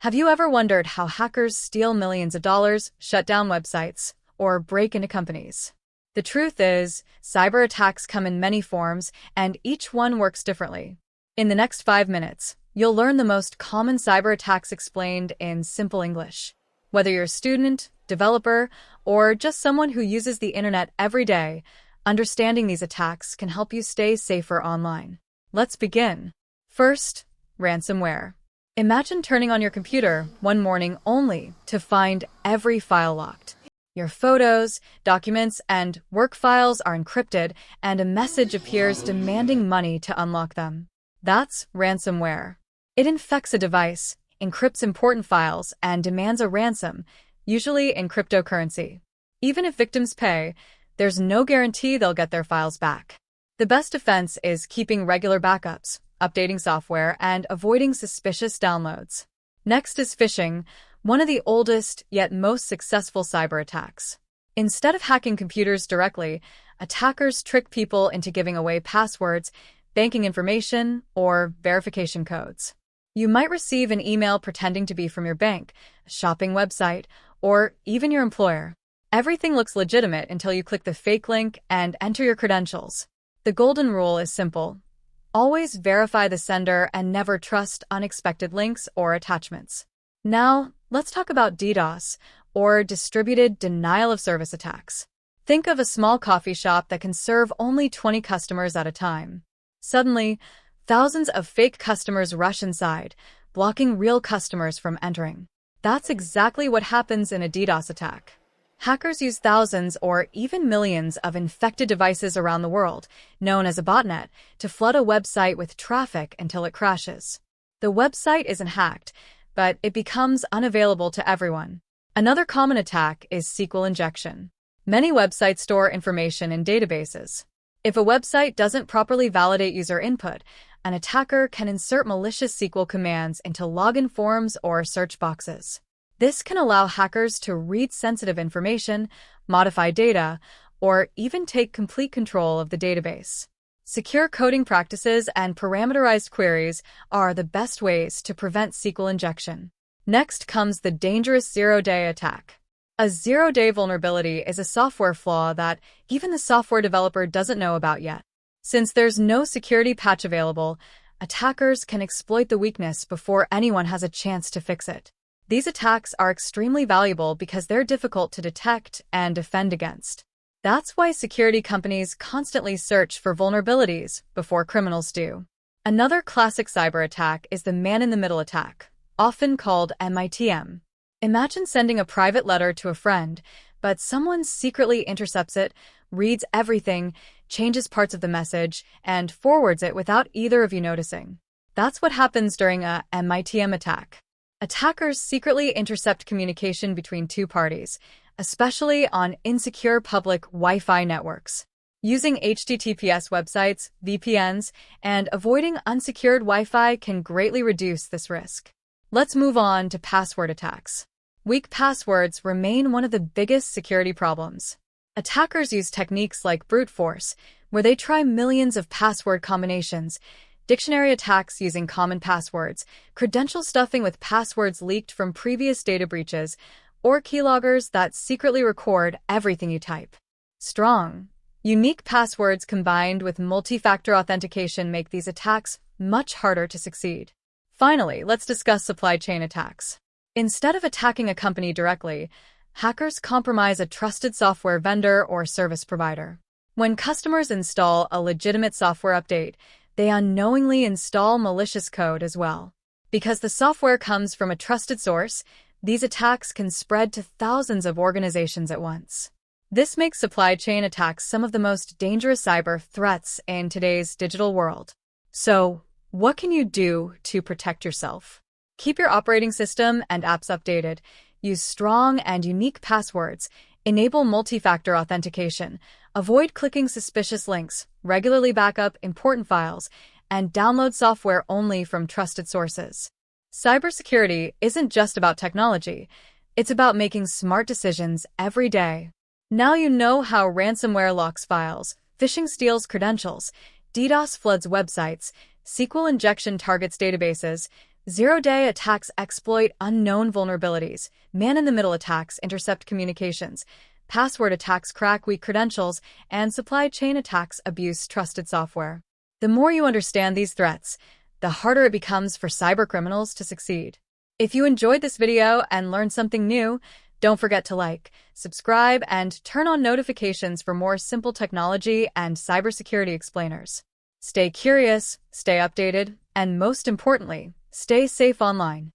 Have you ever wondered how hackers steal millions of dollars, shut down websites, or break into companies? The truth is, cyber attacks come in many forms, and each one works differently. In the next 5 minutes, you'll learn the most common cyber attacks explained in simple English. Whether you're a student, developer, or just someone who uses the internet every day, understanding these attacks can help you stay safer online. Let's begin. First, ransomware. Imagine turning on your computer one morning only to find every file locked. Your photos, documents, and work files are encrypted, and a message appears demanding money to unlock them. That's ransomware. It infects a device, encrypts important files, and demands a ransom, usually in cryptocurrency. Even if victims pay, there's no guarantee they'll get their files back. The best defense is keeping regular backups, updating software, and avoiding suspicious downloads. Next is phishing, one of the oldest yet most successful cyber attacks. Instead of hacking computers directly, attackers trick people into giving away passwords, banking information, or verification codes. You might receive an email pretending to be from your bank, a shopping website, or even your employer. Everything looks legitimate until you click the fake link and enter your credentials. The golden rule is simple. Always verify the sender and never trust unexpected links or attachments. Now, let's talk about DDoS, or distributed denial of service attacks. Think of a small coffee shop that can serve only 20 customers at a time. Suddenly, thousands of fake customers rush inside, blocking real customers from entering. That's exactly what happens in a DDoS attack. Hackers use thousands or even millions of infected devices around the world, known as a botnet, to flood a website with traffic until it crashes. The website isn't hacked, but it becomes unavailable to everyone. Another common attack is SQL injection. Many websites store information in databases. If a website doesn't properly validate user input, an attacker can insert malicious SQL commands into login forms or search boxes. This can allow hackers to read sensitive information, modify data, or even take complete control of the database. Secure coding practices and parameterized queries are the best ways to prevent SQL injection. Next comes the dangerous zero-day attack. A zero-day vulnerability is a software flaw that even the software developer doesn't know about yet. Since there's no security patch available, attackers can exploit the weakness before anyone has a chance to fix it. These attacks are extremely valuable because they're difficult to detect and defend against. That's why security companies constantly search for vulnerabilities before criminals do. Another classic cyber attack is the man-in-the-middle attack, often called MITM. Imagine sending a private letter to a friend, but someone secretly intercepts it, reads everything, changes parts of the message, and forwards it without either of you noticing. That's what happens during a MITM attack. Attackers secretly intercept communication between two parties, especially on insecure public Wi-Fi networks. Using HTTPS websites, VPNs, and avoiding unsecured Wi-Fi can greatly reduce this risk. Let's move on to password attacks. Weak passwords remain one of the biggest security problems. Attackers use techniques like brute force, where they try millions of password combinations, dictionary attacks using common passwords, credential stuffing with passwords leaked from previous data breaches, or keyloggers that secretly record everything you type. Strong, unique passwords combined with multi-factor authentication make these attacks much harder to succeed. Finally, let's discuss supply chain attacks. Instead of attacking a company directly, hackers compromise a trusted software vendor or service provider. When customers install a legitimate software update, they unknowingly install malicious code as well. Because the software comes from a trusted source, these attacks can spread to thousands of organizations at once. This makes supply chain attacks some of the most dangerous cyber threats in today's digital world. So, what can you do to protect yourself? Keep your operating system and apps updated, use strong and unique passwords, enable multi-factor authentication, avoid clicking suspicious links, regularly back up important files, and download software only from trusted sources. Cybersecurity isn't just about technology, it's about making smart decisions every day. Now you know how ransomware locks files, phishing steals credentials, DDoS floods websites, SQL injection targets databases, Zero-day attacks exploit unknown vulnerabilities. Man-in-the-middle attacks intercept communications. Password attacks crack weak credentials, and supply chain attacks abuse trusted software. The more you understand these threats, the harder it becomes for cybercriminals to succeed. If you enjoyed this video and learned something new, don't forget to like, subscribe, and turn on notifications for more simple technology and cybersecurity explainers. Stay curious, stay updated, and most importantly, stay safe online.